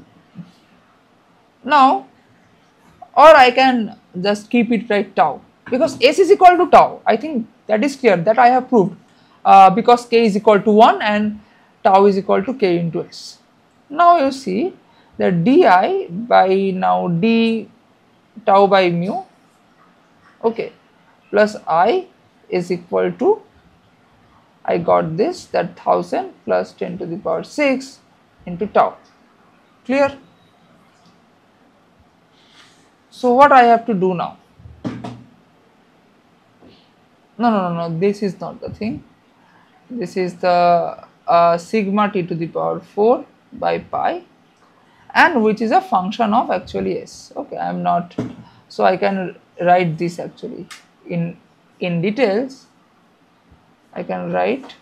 now, or I can just keep it right tau, because s is equal to tau. I think that is clear, that I have proved, because k is equal to 1 and tau is equal to k into s. Now you see that di by now d tau by mu, okay, plus I is equal to, I got this, that 1000 plus 10 to the power 6 into tau. Clear? So what I have to do now? No, this is not the thing. This is the sigma t to the power 4 by pi, and which is a function of actually s. Okay, I am not, so I can write this actually in details. I can write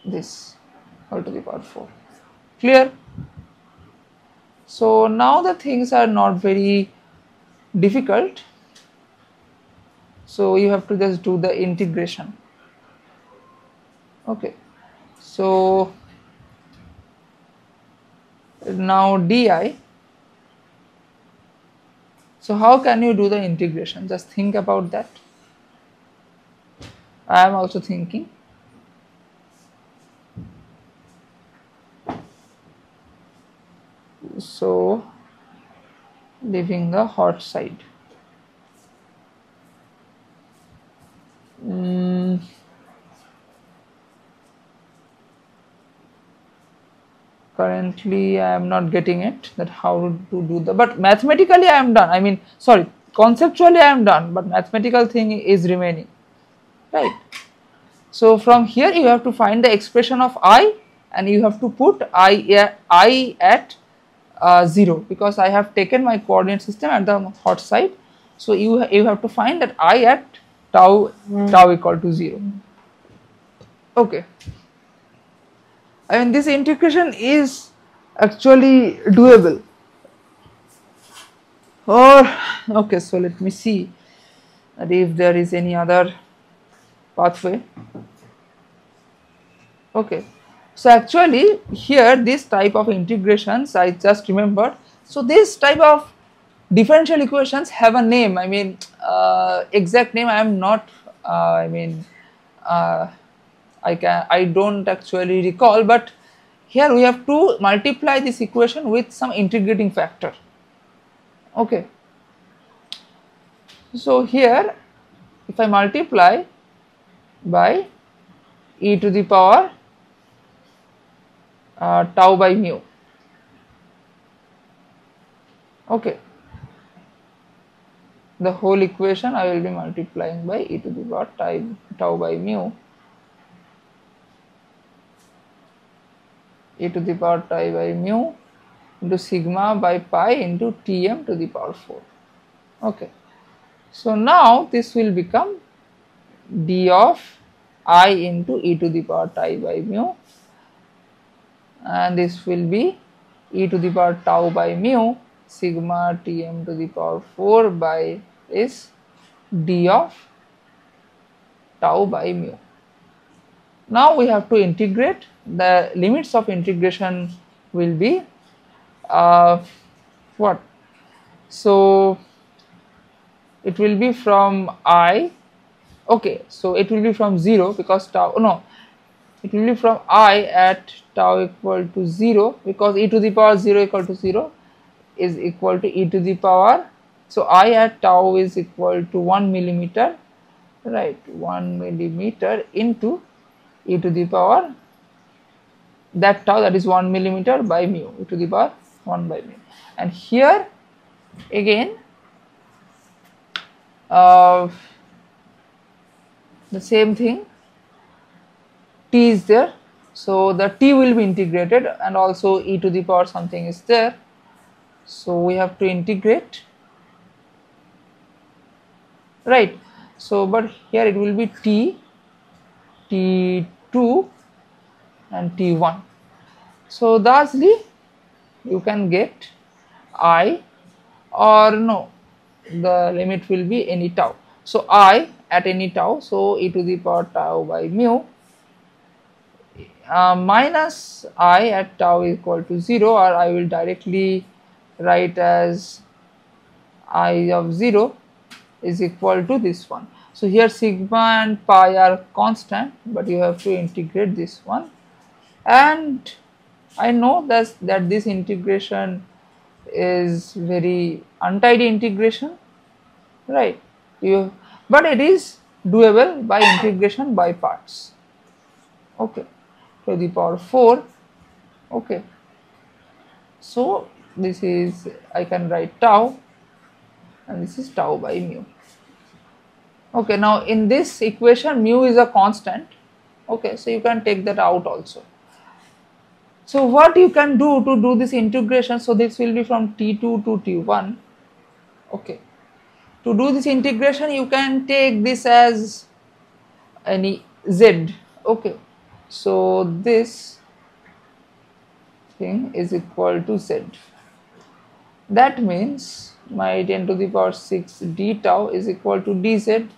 this whole to the power 4. Clear? So now the things are not very difficult. So you have to just do the integration. Okay. So now di. So how can you do the integration? Just think about that. I am also thinking. So leaving the hot side. Currently I am not getting it, that how to do the, but mathematically I am done. I mean, sorry, conceptually I am done, but mathematical thing is remaining, right? So from here you have to find the expression of I, and you have to put I at 0, because I have taken my coordinate system at the hot side. So you have to find that I at tau equal to 0. Okay. I mean, this integration is actually doable. Or okay, so let me see that if there is any other pathway. Okay, so actually here this type of integrations I just remembered. So this type of differential equations have a name. I mean, exact name I am not. I don't actually recall, but here we have to multiply this equation with some integrating factor. Okay. So here if I multiply by e to the power tau by mu. Okay. The whole equation I will be multiplying by e to the power tau by mu. E to the power tau by mu into sigma by pi into Tm to the power 4. Okay. So now this will become d of I into e to the power tau by mu, and this will be e to the power tau by mu sigma Tm to the power 4 by this d of tau by mu. Now we have to integrate. The limits of integration will be what? So it will be from I. Okay, so it will be from 0 because tau, no, it will be from I at tau equal to 0, because e to the power 0 equal to 0 is equal to e to the power. So I at tau is equal to 1 millimeter, right? 1 millimeter into e to the power that tau, that is 1 millimeter by mu, e to the power 1 by mu. And here again the same thing, t is there, so the t will be integrated, and also e to the power something is there, so we have to integrate, right? So but here it will be t, t2 and t1. So thusly you can get I, or no, the limit will be any tau. So I at any tau, so e to the power tau by mu minus I at tau equal to 0, or I will directly write as I of 0 is equal to this one. So here sigma and pi are constant, but you have to integrate this one, and I know that this integration is very untidy integration, right? But it is doable by integration by parts. Okay, to the power 4. Okay, so this is, I can write tau, and this is tau by mu. Okay, now in this equation mu is a constant. Okay, so you can take that out also. So what you can do to do this integration, so this will be from t2 to t1. Okay, to do this integration you can take this as any z. Okay, So this thing is equal to z. That means my 10 to the power 6 d tau is equal to dz.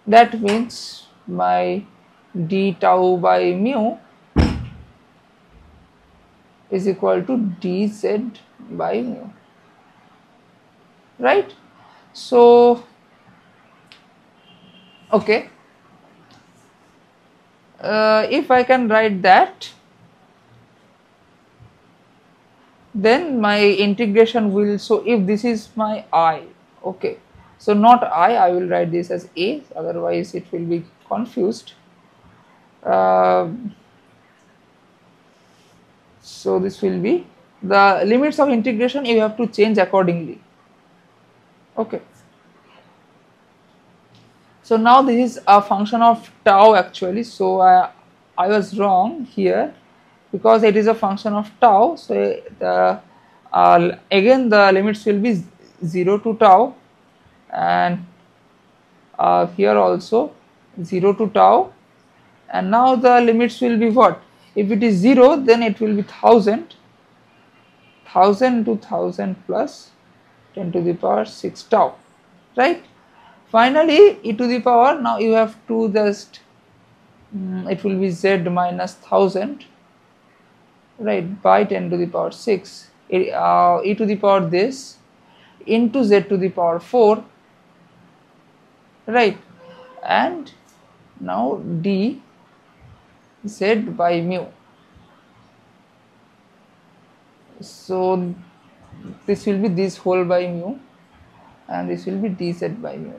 That means my d tau by mu is equal to dz by mu, right? So okay, if I can write that, then my integration will, so if this is my I, okay, so not I will write this as A, otherwise it will be confused. uh, so this will be the limits of integration, you have to change accordingly. Okay, so now this is a function of tau actually, so I was wrong here because it is a function of tau. So the again the limits will be 0 to tau, and here also 0 to tau, and now the limits will be what? If it is 0, then it will be 1000 to 1000 plus 10 to the power 6 tau, right? Finally e to the power, now you have to just it will be z minus 1000, right, by 10 to the power 6 e to the power this into z to the power 4, right, and now d z by mu. So this will be this whole by mu, and this will be dz by mu.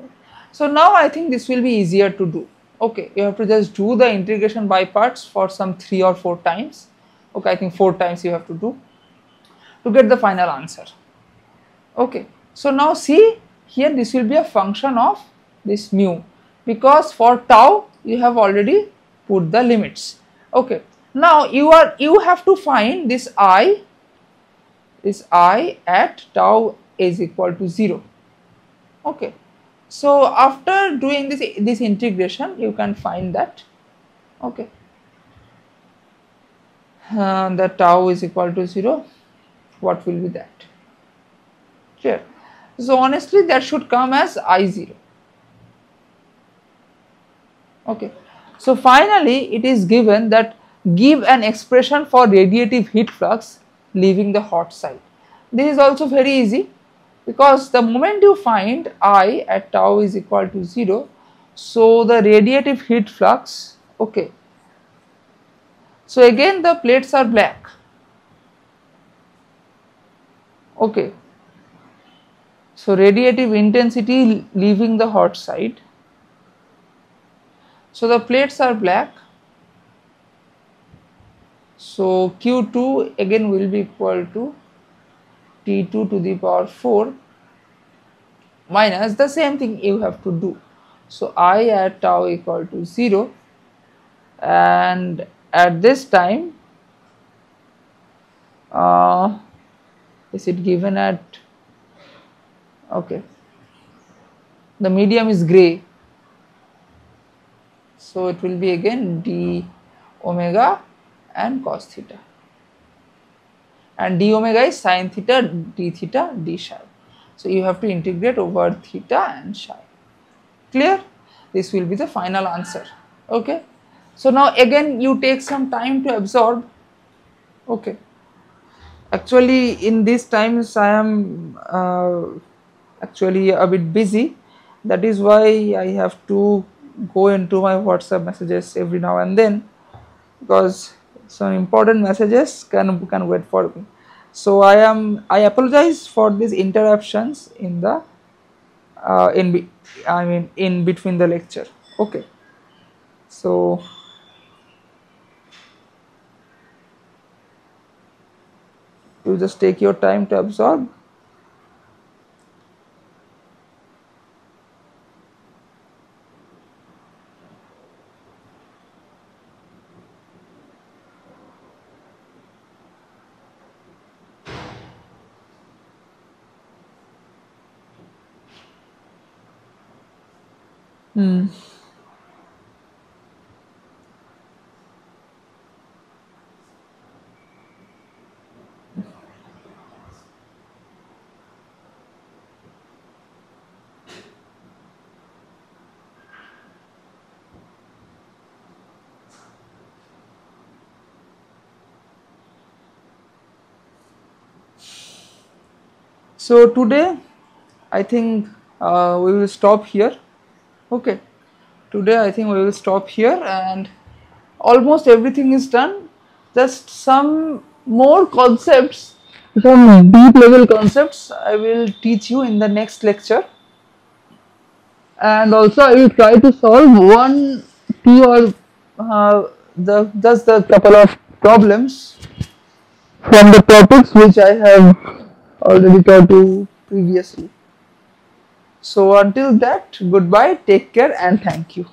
So now I think this will be easier to do. Okay, you have to just do the integration by parts for some 3 or 4 times. Okay, I think 4 times you have to do to get the final answer. Okay, so now see here, this will be a function of this mu, because for tau you have already put the limits. Okay, now you have to find this I at tau is equal to 0. Okay, so after doing this integration you can find that. Okay, the tau is equal to 0, what will be that? Clear? So honestly that should come as I0. Okay, so finally it is given that give an expression for radiative heat flux leaving the hot side. This is also very easy, because the moment you find I at tau is equal to 0, so the radiative heat flux, okay, so again the plates are black. Okay, so radiative intensity leaving the hot side, so the plates are black, so Q2 again will be equal to T2 to the power 4 minus the same thing you have to do. So I at tau equal to 0, and at this time is it given at, okay, the medium is gray, so it will be again d omega and cos theta, and d omega is sin theta, d theta, d psi. So you have to integrate over theta and psi. Clear? This will be the final answer. Okay, so now again you take some time to absorb. Okay, actually in these times I am actually a bit busy, that is why I have to go into my WhatsApp messages every now and then, because some important messages can wait for me. So I apologize for these interruptions in the in between the lecture. Okay, so you just take your time to absorb. So today I think we will stop here. Okay, today I think we will stop here, and almost everything is done. Just some more concepts, some deep level concepts I will teach you in the next lecture. And also I will try to solve one, two, or just a couple of problems from the topics which I have already taught you previously. So until that, goodbye, take care, and thank you.